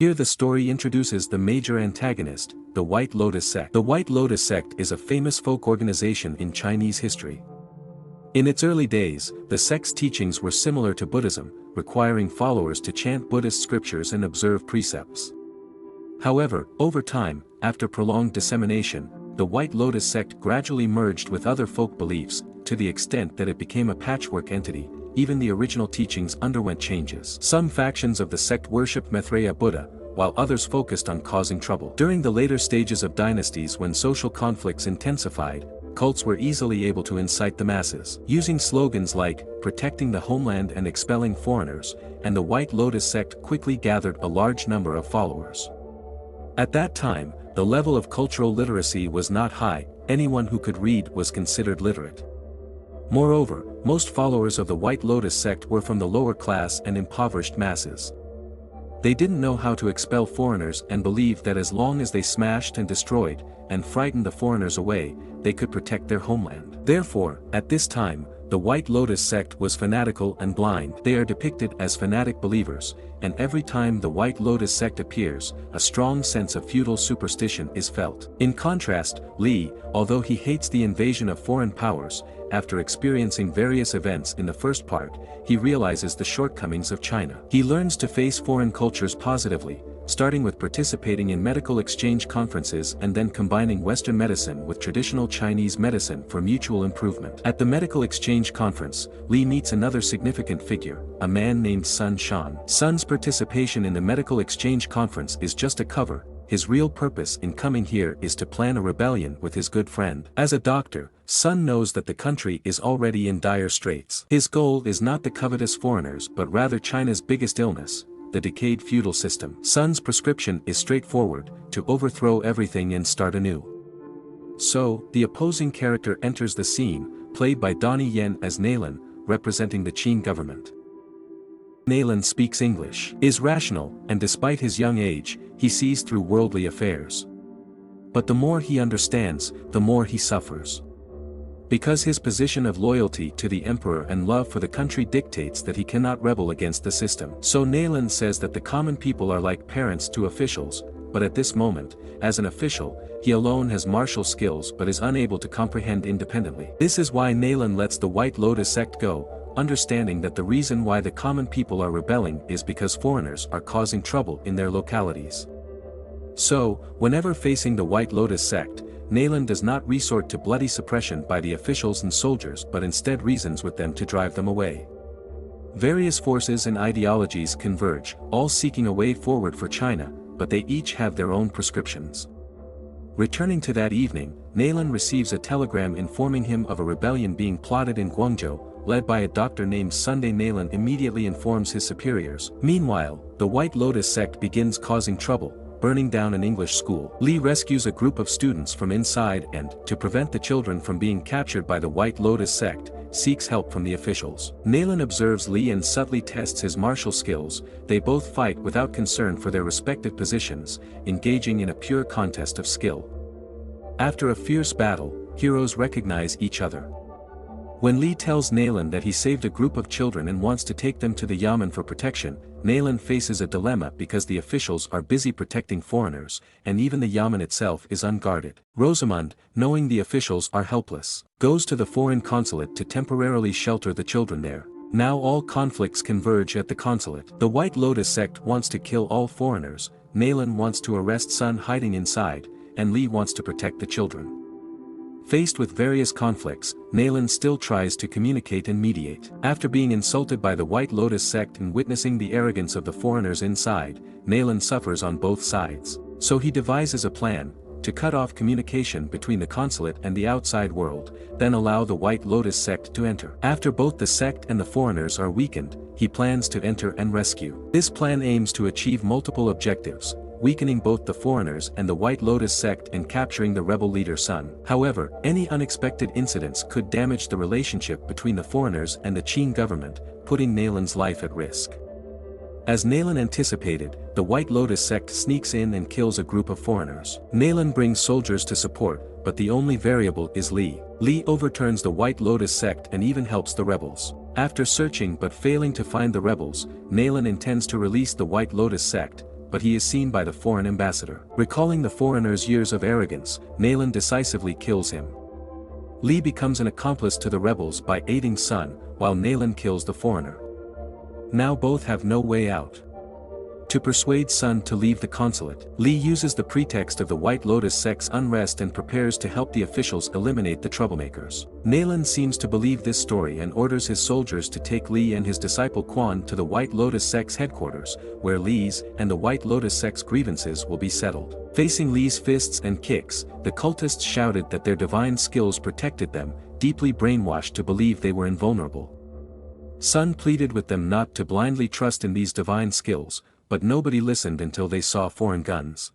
Here the story introduces the major antagonist, the White Lotus Sect. The White Lotus Sect is a famous folk organization in Chinese history. In its early days, the sect's teachings were similar to Buddhism, requiring followers to chant Buddhist scriptures and observe precepts. However, over time, after prolonged dissemination, the White Lotus Sect gradually merged with other folk beliefs, to the extent that it became a patchwork entity. Even the original teachings underwent changes. Some factions of the sect worshipped Maitreya Buddha, while others focused on causing trouble. During the later stages of dynasties when social conflicts intensified, cults were easily able to incite the masses. Using slogans like, protecting the homeland and expelling foreigners, and the White Lotus Sect quickly gathered a large number of followers. At that time, the level of cultural literacy was not high, anyone who could read was considered literate. Moreover, most followers of the White Lotus Sect were from the lower class and impoverished masses. They didn't know how to expel foreigners and believed that as long as they smashed and destroyed, and frightened the foreigners away, they could protect their homeland. Therefore, at this time, the White Lotus Sect was fanatical and blind. They are depicted as fanatic believers, and every time the White Lotus Sect appears, a strong sense of feudal superstition is felt. In contrast, Li, although he hates the invasion of foreign powers, after experiencing various events in the first part, he realizes the shortcomings of China. He learns to face foreign cultures positively, starting with participating in medical exchange conferences and then combining Western medicine with traditional Chinese medicine for mutual improvement. At the medical exchange conference, Li meets another significant figure, a man named Sun Shan. Sun's participation in the medical exchange conference is just a cover. His real purpose in coming here is to plan a rebellion with his good friend. As a doctor, Sun knows that the country is already in dire straits. His goal is not the covetous foreigners but rather China's biggest illness, the decayed feudal system. Sun's prescription is straightforward, to overthrow everything and start anew. So, the opposing character enters the scene, played by Donnieyen as Nalan, representing the Qin government. Nalan speaks English, is rational, and despite his young age, he sees through worldly affairs. But the more he understands, the more he suffers. Because his position of loyalty to the emperor and love for the country dictates that he cannot rebel against the system. So Nalan says that the common people are like parents to officials, but at this moment, as an official, he alone has martial skills but is unable to comprehend independently. This is why Nalan lets the White Lotus Sect go, understanding that the reason why the common people are rebelling is because foreigners are causing trouble in their localities. So, whenever facing the White Lotus Sect, Nalan does not resort to bloody suppression by the officials and soldiers but instead reasons with them to drive them away. Various forces and ideologies converge, all seeking a way forward for China, but they each have their own prescriptions. Returning to that evening, Nalan receives a telegram informing him of a rebellion being plotted in Guangzhou, led by a doctor named Sunday. Nalan immediately informs his superiors. Meanwhile, the White Lotus Sect begins causing trouble, burning down an English school. Li rescues a group of students from inside and, to prevent the children from being captured by the White Lotus Sect, seeks help from the officials. Nalan observes Li and subtly tests his martial skills. They both fight without concern for their respective positions, engaging in a pure contest of skill. After a fierce battle, heroes recognize each other. When Li tells Nalan that he saved a group of children and wants to take them to the Yamen for protection, Nalan faces a dilemma because the officials are busy protecting foreigners, and even the Yamen itself is unguarded. Rosamund, knowing the officials are helpless, goes to the foreign consulate to temporarily shelter the children there. Now all conflicts converge at the consulate. The White Lotus Sect wants to kill all foreigners, Nalan wants to arrest Sun hiding inside, and Li wants to protect the children. Faced with various conflicts, Nalan still tries to communicate and mediate. After being insulted by the White Lotus Sect and witnessing the arrogance of the foreigners inside, Nalan suffers on both sides. So he devises a plan, to cut off communication between the consulate and the outside world, then allow the White Lotus Sect to enter. After both the sect and the foreigners are weakened, he plans to enter and rescue. This plan aims to achieve multiple objectives, weakening both the foreigners and the White Lotus Sect and capturing the rebel leader Sun. However, any unexpected incidents could damage the relationship between the foreigners and the Qin government, putting Nalan's life at risk. As Nalan anticipated, the White Lotus Sect sneaks in and kills a group of foreigners. Nalan brings soldiers to support, but the only variable is Li. Li overturns the White Lotus Sect and even helps the rebels. After searching but failing to find the rebels, Nalan intends to release the White Lotus Sect, but he is seen by the foreign ambassador. Recalling the foreigner's years of arrogance, Nalan decisively kills him. Li becomes an accomplice to the rebels by aiding Sun, while Nalan kills the foreigner. Now both have no way out. To persuade Sun to leave the consulate, Li uses the pretext of the White Lotus Sect's unrest and prepares to help the officials eliminate the troublemakers. Nalan seems to believe this story and orders his soldiers to take Li and his disciple Quan to the White Lotus Sect's headquarters, where Li's and the White Lotus Sect's grievances will be settled. Facing Li's fists and kicks, the cultists shouted that their divine skills protected them, deeply brainwashed to believe they were invulnerable. Sun pleaded with them not to blindly trust in these divine skills, but nobody listened until they saw foreign guns.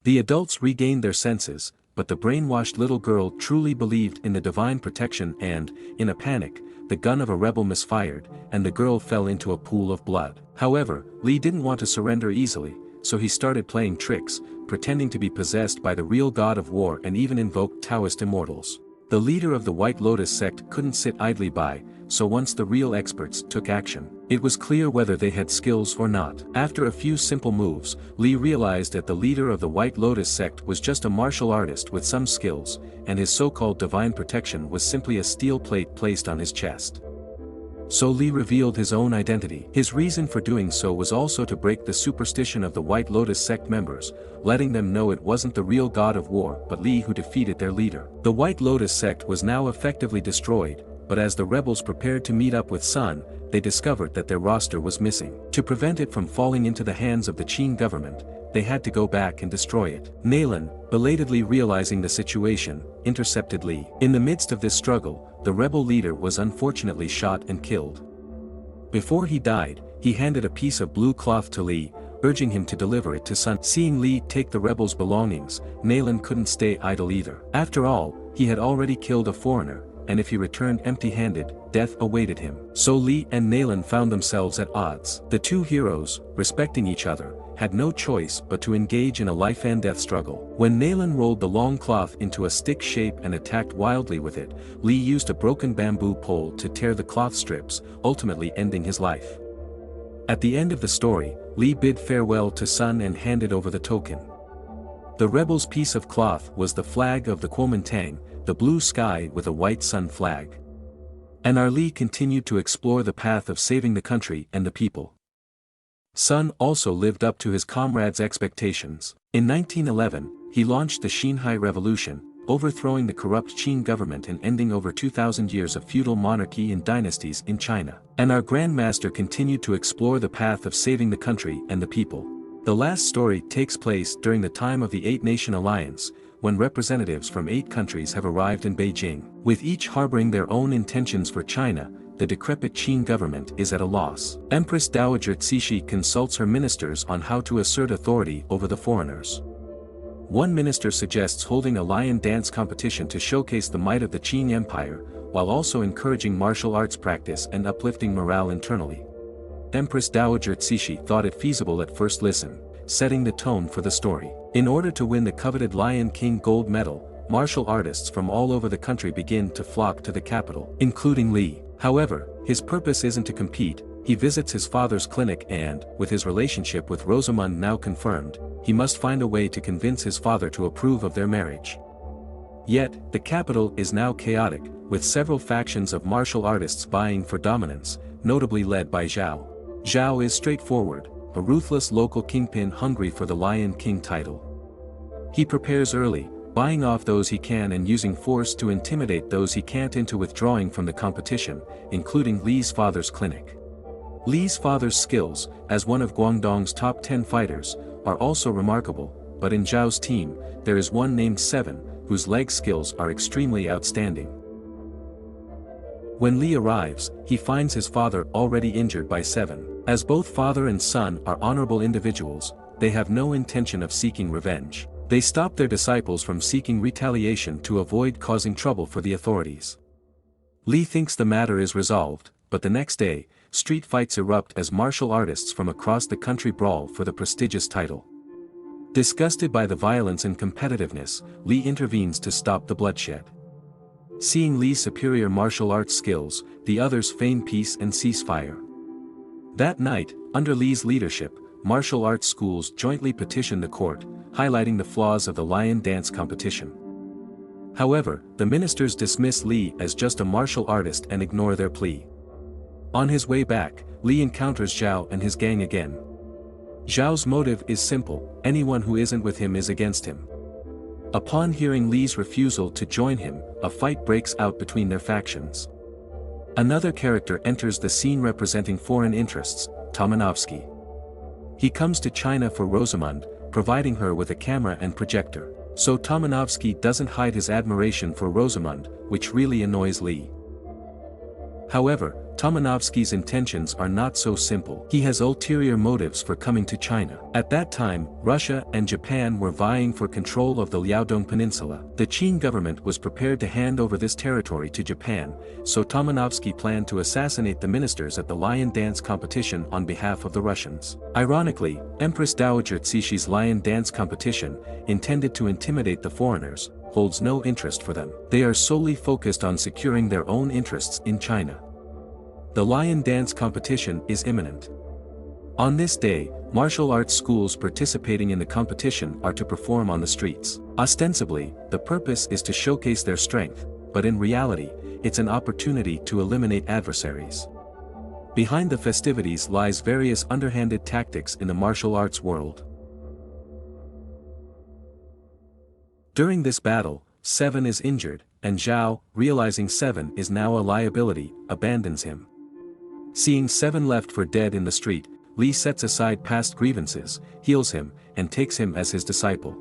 The adults regained their senses, but the brainwashed little girl truly believed in the divine protection and, in a panic, the gun of a rebel misfired, and the girl fell into a pool of blood. However, Li didn't want to surrender easily, so he started playing tricks, pretending to be possessed by the real god of war and even invoked Taoist immortals. The leader of the White Lotus Sect couldn't sit idly by, so once the real experts took action, it was clear whether they had skills or not. After a few simple moves, Li realized that the leader of the White Lotus Sect was just a martial artist with some skills, and his so-called divine protection was simply a steel plate placed on his chest. So Li revealed his own identity. His reason for doing so was also to break the superstition of the White Lotus Sect members, letting them know it wasn't the real god of war but Li who defeated their leader. The White Lotus Sect was now effectively destroyed, but as the rebels prepared to meet up with Sun, they discovered that their roster was missing. To prevent it from falling into the hands of the Qin government, they had to go back and destroy it. Nalan, belatedly realizing the situation, intercepted Li. In the midst of this struggle, the rebel leader was unfortunately shot and killed. Before he died, he handed a piece of blue cloth to Li, urging him to deliver it to Sun. Seeing Li take the rebels' belongings, Nalan couldn't stay idle either. After all, he had already killed a foreigner, and if he returned empty-handed, death awaited him. So Li and Nalan found themselves at odds. The two heroes, respecting each other, had no choice but to engage in a life-and-death struggle. When Nalan rolled the long cloth into a stick shape and attacked wildly with it, Li used a broken bamboo pole to tear the cloth strips, ultimately ending his life. At the end of the story, Li bid farewell to Sun and handed over the token. The rebels' piece of cloth was the flag of the Kuomintang, the blue sky with a white sun flag. And our Li continued to explore the path of saving the country and the people. Sun also lived up to his comrades' expectations. In 1911, he launched the Xinhai Revolution, overthrowing the corrupt Qin government and ending over 2,000 years of feudal monarchy and dynasties in China. And our Grandmaster continued to explore the path of saving the country and the people. The last story takes place during the time of the Eight-Nation Alliance, when representatives from 8 countries have arrived in Beijing. With each harboring their own intentions for China, the decrepit Qin government is at a loss. Empress Dowager Cixi consults her ministers on how to assert authority over the foreigners. One minister suggests holding a lion dance competition to showcase the might of the Qin Empire, while also encouraging martial arts practice and uplifting morale internally. Empress Dowager Cixi thought it feasible at first listen, setting the tone for the story. In order to win the coveted Lion King gold medal, martial artists from all over the country begin to flock to the capital, including Li. However, his purpose isn't to compete. He visits his father's clinic and, with his relationship with Rosamund now confirmed, he must find a way to convince his father to approve of their marriage. Yet, the capital is now chaotic, with several factions of martial artists vying for dominance, notably led by Zhao. Zhao is straightforward, a ruthless local kingpin hungry for the Lion King title. He prepares early, buying off those he can and using force to intimidate those he can't into withdrawing from the competition, including Li's father's clinic. Li's father's skills, as one of Guangdong's top 10 fighters, are also remarkable, but in Zhao's team, there is one named Seven, whose leg skills are extremely outstanding. When Li arrives, he finds his father already injured by Seven. As both father and son are honorable individuals, they have no intention of seeking revenge. They stop their disciples from seeking retaliation to avoid causing trouble for the authorities. Li thinks the matter is resolved, but the next day, street fights erupt as martial artists from across the country brawl for the prestigious title. Disgusted by the violence and competitiveness, Li intervenes to stop the bloodshed. Seeing Li's superior martial arts skills, the others feign peace and ceasefire. That night, under Li's leadership, martial arts schools jointly petitioned the court, highlighting the flaws of the lion dance competition. However, the ministers dismiss Li as just a martial artist and ignore their plea. On his way back, Li encounters Zhao and his gang again. Zhao's motive is simple: anyone who isn't with him is against him. Upon hearing Li's refusal to join him, a fight breaks out between their factions. Another character enters the scene representing foreign interests, Tomanovsky. He comes to China for Rosamund, providing her with a camera and projector. So Tomanovsky doesn't hide his admiration for Rosamund, which really annoys Li. However, Tomanovsky's intentions are not so simple. He has ulterior motives for coming to China. At that time, Russia and Japan were vying for control of the Liaodong Peninsula. The Qing government was prepared to hand over this territory to Japan, so Tomanovsky planned to assassinate the ministers at the lion dance competition on behalf of the Russians. Ironically, Empress Dowager Cixi's lion dance competition, intended to intimidate the foreigners, holds no interest for them. They are solely focused on securing their own interests in China. The lion dance competition is imminent. On this day, martial arts schools participating in the competition are to perform on the streets. Ostensibly, the purpose is to showcase their strength, but in reality, it's an opportunity to eliminate adversaries. Behind the festivities lies various underhanded tactics in the martial arts world. During this battle, Seven is injured, and Zhao, realizing Seven is now a liability, abandons him. Seeing Seven left for dead in the street, Li sets aside past grievances, heals him, and takes him as his disciple.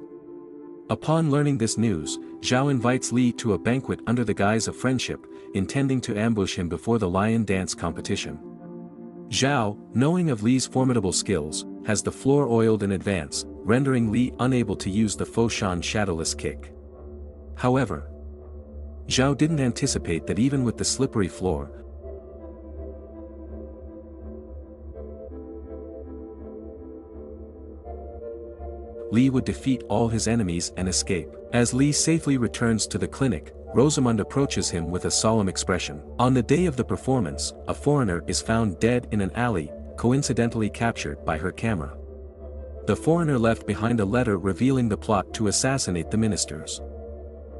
Upon learning this news, Zhao invites Li to a banquet under the guise of friendship, intending to ambush him before the lion dance competition. Zhao, knowing of Li's formidable skills, has the floor oiled in advance, rendering Li unable to use the Foshan shadowless kick. However, Zhao didn't anticipate that even with the slippery floor, Li would defeat all his enemies and escape. As Li safely returns to the clinic, Rosamund approaches him with a solemn expression. On the day of the performance, a foreigner is found dead in an alley, coincidentally captured by her camera. The foreigner left behind a letter revealing the plot to assassinate the ministers.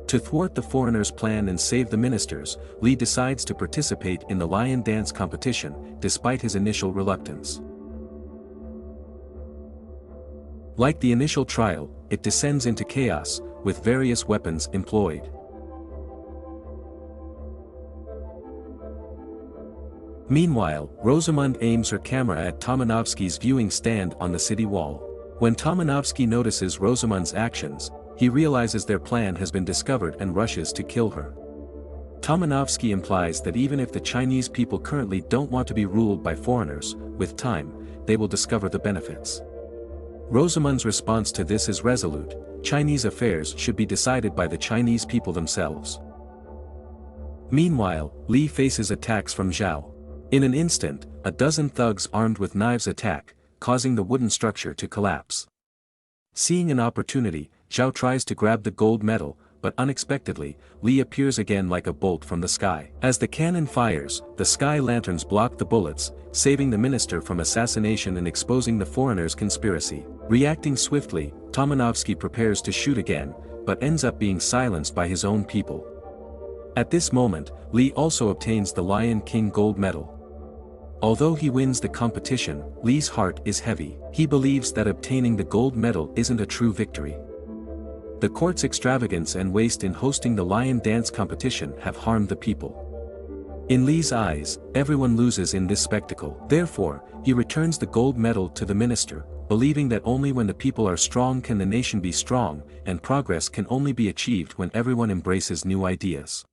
To thwart the foreigner's plan and save the ministers, Li decides to participate in the lion dance competition, despite his initial reluctance. Like the initial trial, it descends into chaos, with various weapons employed. Meanwhile, Rosamund aims her camera at Tomanovsky's viewing stand on the city wall. When Tomanovsky notices Rosamund's actions, he realizes their plan has been discovered and rushes to kill her. Tomanovsky implies that even if the Chinese people currently don't want to be ruled by foreigners, with time, they will discover the benefits. Rosamund's response to this is resolute: Chinese affairs should be decided by the Chinese people themselves. Meanwhile, Li faces attacks from Zhao. In an instant, a dozen thugs armed with knives attack, causing the wooden structure to collapse. Seeing an opportunity, Zhao tries to grab the gold medal, but unexpectedly, Li appears again like a bolt from the sky. As the cannon fires, the sky lanterns block the bullets, saving the minister from assassination and exposing the foreigner's conspiracy. Reacting swiftly, Tomanovsky prepares to shoot again, but ends up being silenced by his own people. At this moment, Li also obtains the Lion King gold medal. Although he wins the competition, Li's heart is heavy. He believes that obtaining the gold medal isn't a true victory. The court's extravagance and waste in hosting the lion dance competition have harmed the people. In Li's eyes, everyone loses in this spectacle. Therefore, he returns the gold medal to the minister, believing that only when the people are strong can the nation be strong, and progress can only be achieved when everyone embraces new ideas.